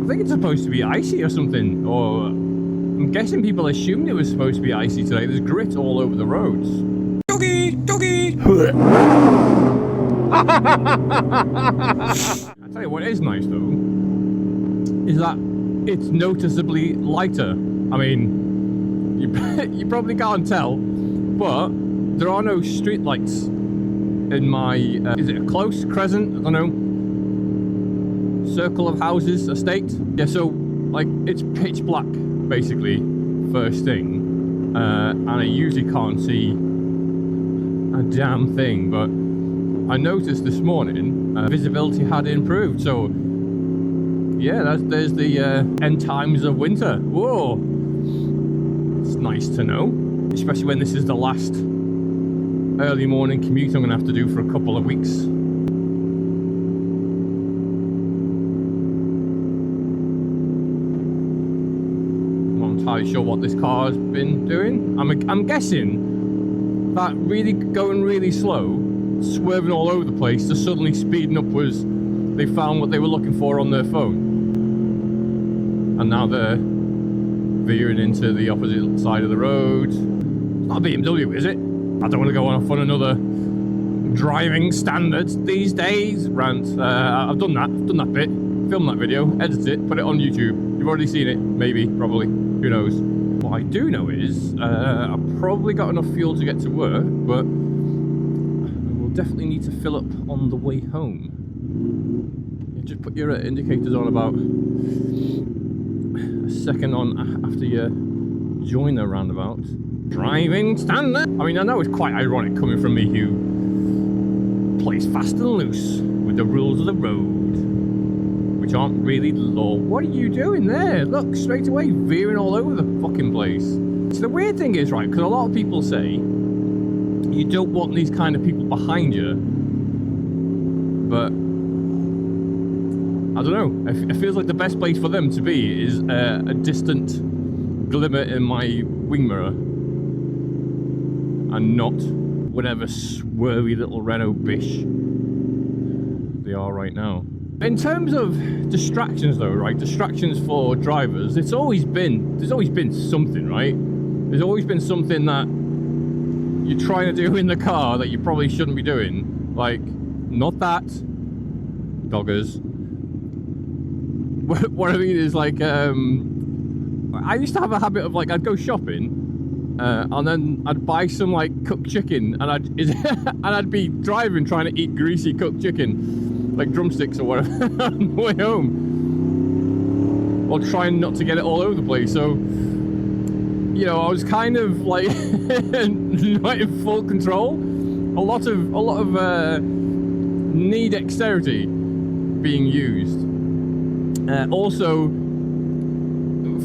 think it's supposed to be icy or something, or I'm guessing people assumed it was supposed to be icy today. There's grit all over the roads. Doggy, doggy. I tell you what is nice though, is that it's noticeably lighter. I mean, you probably can't tell, but there are no street lights in my, is it a close crescent? I don't know. Circle of houses, estate. Yeah, so like it's pitch black basically first thing, and I usually can't see a damn thing, but I noticed this morning visibility had improved, so yeah, there's the end times of winter. Whoa, it's nice to know, especially when this is the last early morning commute I'm gonna have to do for a couple of weeks. I'm not entirely sure what this car's been doing. I'm guessing that really going really slow, swerving all over the place, to suddenly speeding up was they found what they were looking for on their phone, and now they're veering into the opposite side of the road. It's not a BMW, is it? I don't want to go off on another driving standards these days rant. I've done that bit, filmed that video, edited it, put it on YouTube. You've already seen it, maybe, probably, who knows. What I do know is I've probably got enough fuel to get to work, but definitely need to fill up on the way home. You just put your indicators on about a second on after you join the roundabout. Driving standard. I mean, I know it's quite ironic coming from me who plays fast and loose with the rules of the road, which aren't really the law. What are you doing there? Look, straight away veering all over the fucking place. So the weird thing is, right, because a lot of people say you don't want these kind of people behind you, but I don't know, it feels like the best place for them to be is a distant glimmer in my wing mirror, and not whatever swervy little Renault bish they are right now. In terms of distractions though, right, distractions for drivers, there's always been something, right? There's always been something that you're trying to do in the car that you probably shouldn't be doing. Like, not that, doggers. What I mean is, like, I used to have a habit of, like, I'd go shopping, and then I'd buy some, like, cooked chicken, and I'd be driving trying to eat greasy cooked chicken, like drumsticks or whatever, on the way home, while trying not to get it all over the place. So, you know, I was kind of like not in full control. A lot of knee dexterity being used. Also,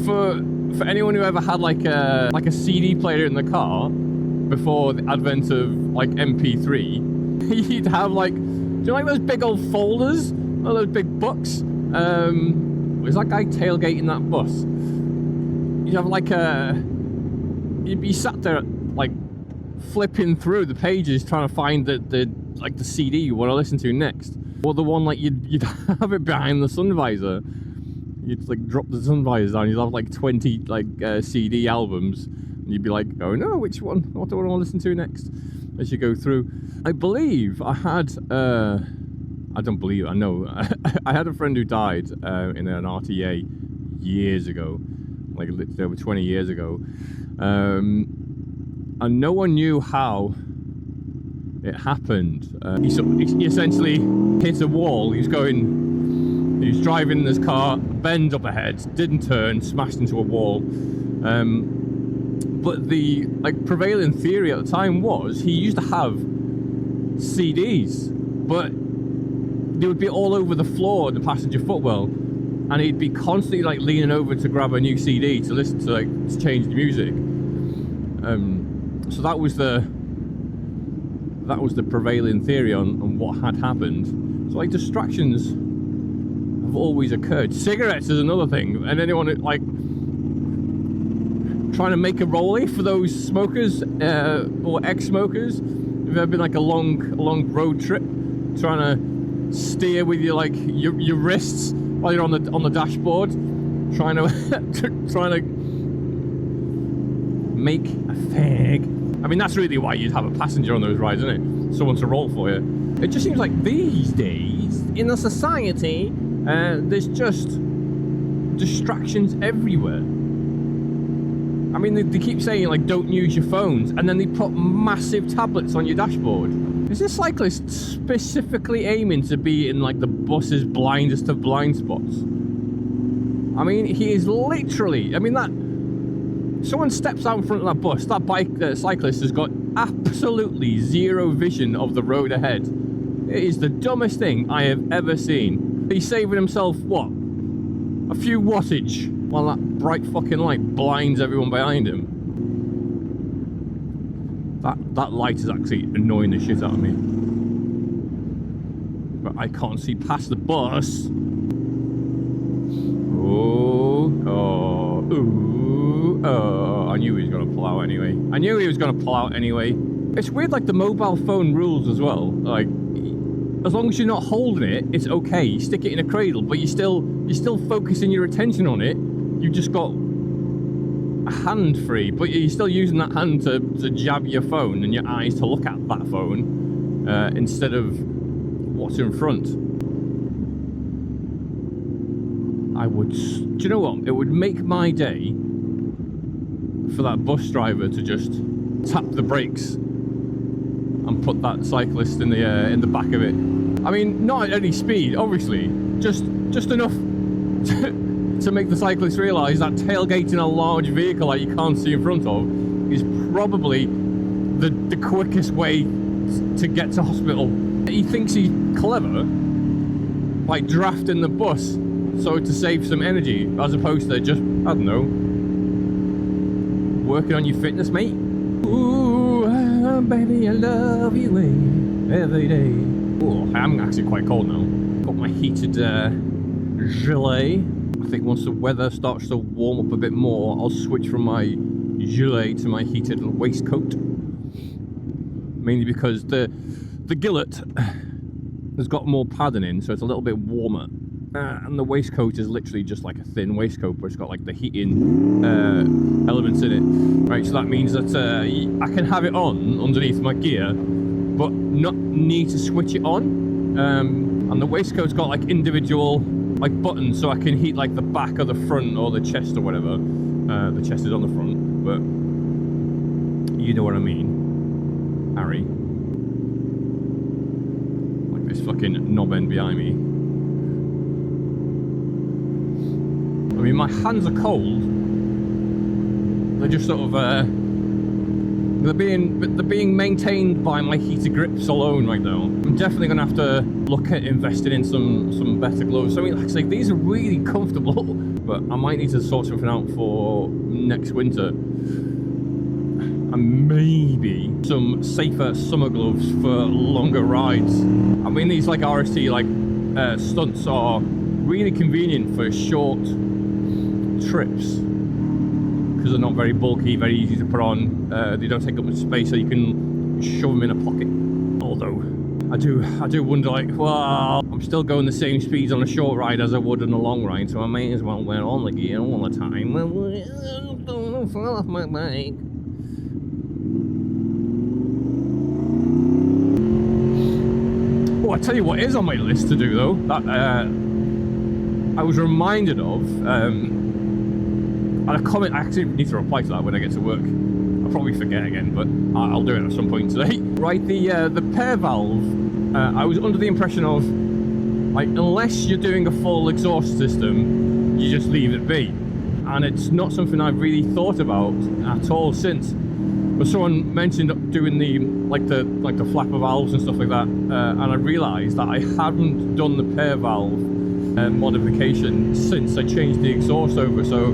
for anyone who ever had like a CD player in the car before the advent of like MP3, you'd have like, do you know, like those big old folders, or those big books? Was that guy tailgating that bus? You'd have like you'd be sat there like flipping through the pages trying to find the CD you want to listen to next, or the one like you'd have it behind the sun visor. You'd like drop the sun visor down, you'd have like 20 like CD albums, and you'd be like, oh no, which one, what do I want to listen to next, as you go through. I believe I had I know I had a friend who died in an RTA years ago, like over 20 years ago, and no one knew how it happened. He essentially hit a wall. He was driving in his car, bend up ahead, didn't turn, smashed into a wall. But the prevailing theory at the time was he used to have CDs, but they would be all over the floor in the passenger footwell, and he'd be constantly like leaning over to grab a new CD to listen to, like, to change the music. So that was the prevailing theory on what had happened. So like distractions have always occurred. Cigarettes is another thing, and anyone like trying to make a rollie for those smokers or ex-smokers. If you've ever been like a long road trip, trying to steer with your wrists while you're on the dashboard, trying to make a fag. I mean, that's really why you'd have a passenger on those rides, isn't it? Someone to roll for you. It just seems like these days in the society, there's just distractions everywhere. I mean, they keep saying, like, don't use your phones, and then they put massive tablets on your dashboard. Is this cyclist specifically aiming to be in, like, the bus's blindest of blind spots? I mean, he is literally, I mean, that, someone steps out in front of that bus, that cyclist has got absolutely zero vision of the road ahead. It is the dumbest thing I have ever seen. He's saving himself, what? A few wattage, while that bright fucking light blinds everyone behind him. That light is actually annoying the shit out of me. But I can't see past the bus. Oh, I knew he was gonna pull out anyway. It's weird, like the mobile phone rules as well. Like, as long as you're not holding it, it's okay. You stick it in a cradle, but you're still focusing your attention on it. You've just got a hand free, but you're still using that hand to jab your phone and your eyes to look at that phone instead of what's in front. Do you know what? It would make my day for that bus driver to just tap the brakes and put that cyclist in the back of it. I mean, not at any speed, obviously, just enough to make the cyclist realise that tailgating a large vehicle that you can't see in front of is probably the quickest way to get to hospital. He thinks he's clever by drafting the bus so to save some energy, as opposed to just, I don't know, working on your fitness, mate. Ooh, baby, I love you every day. Oh, I'm actually quite cold now. Got my heated gilet. I think once the weather starts to warm up a bit more, I'll switch from my gilet to my heated waistcoat. Mainly because the gillet has got more padding in, so it's a little bit warmer. And the waistcoat is literally just like a thin waistcoat, but it's got like the heating elements in it. Right, so that means that I can have it on underneath my gear, but not need to switch it on. And the waistcoat's got like individual like buttons, so I can heat like the back or the front or the chest or whatever. The chest is on the front, but you know what I mean, Harry. Like this fucking knob end behind me. I mean, my hands are cold. They're just sort of they're being maintained by my heated grips alone right now. I'm definitely gonna have to look at investing in some better gloves. I mean, like I say, these are really comfortable, but I might need to sort something out for next winter. And maybe some safer summer gloves for longer rides. I mean, these like RST like stunts are really convenient for short trips because they're not very bulky, very easy to put on. They don't take up much space, so you can shove them in a pocket. Although I do wonder, like, well, I'm still going the same speeds on a short ride as I would on a long ride, so I may as well wear all the gear all the time. Don't fall off my bike. Oh, I tell you what is on my list to do though, that I was reminded of, and a comment, I actually need to reply to that when I get to work. I'll probably forget again, but I'll do it at some point today. Right, the pair valve, I was under the impression of, like, unless you're doing a full exhaust system, you just leave it be. And it's not something I've really thought about at all since. But someone mentioned doing the flapper valves and stuff like that, and I realised that I hadn't done the pair valve modification since I changed the exhaust over, so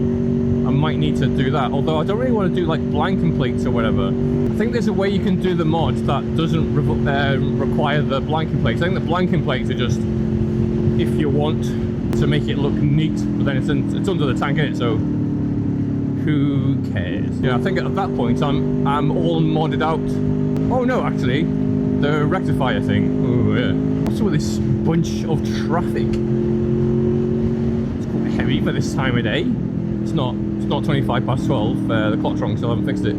I might need to do that. Although I don't really want to do like blanking plates or whatever. I think there's a way you can do the mod that doesn't require the blanking plates. I think the blanking plates are just if you want to make it look neat, but then it's under the tank, innit? So who cares? Yeah, I think at that point I'm all modded out. Oh no, actually, the rectifier thing. Oh yeah. What's with this bunch of traffic? early for this time of day. It's not 25 past 12. The clock's wrong, so I haven't fixed it.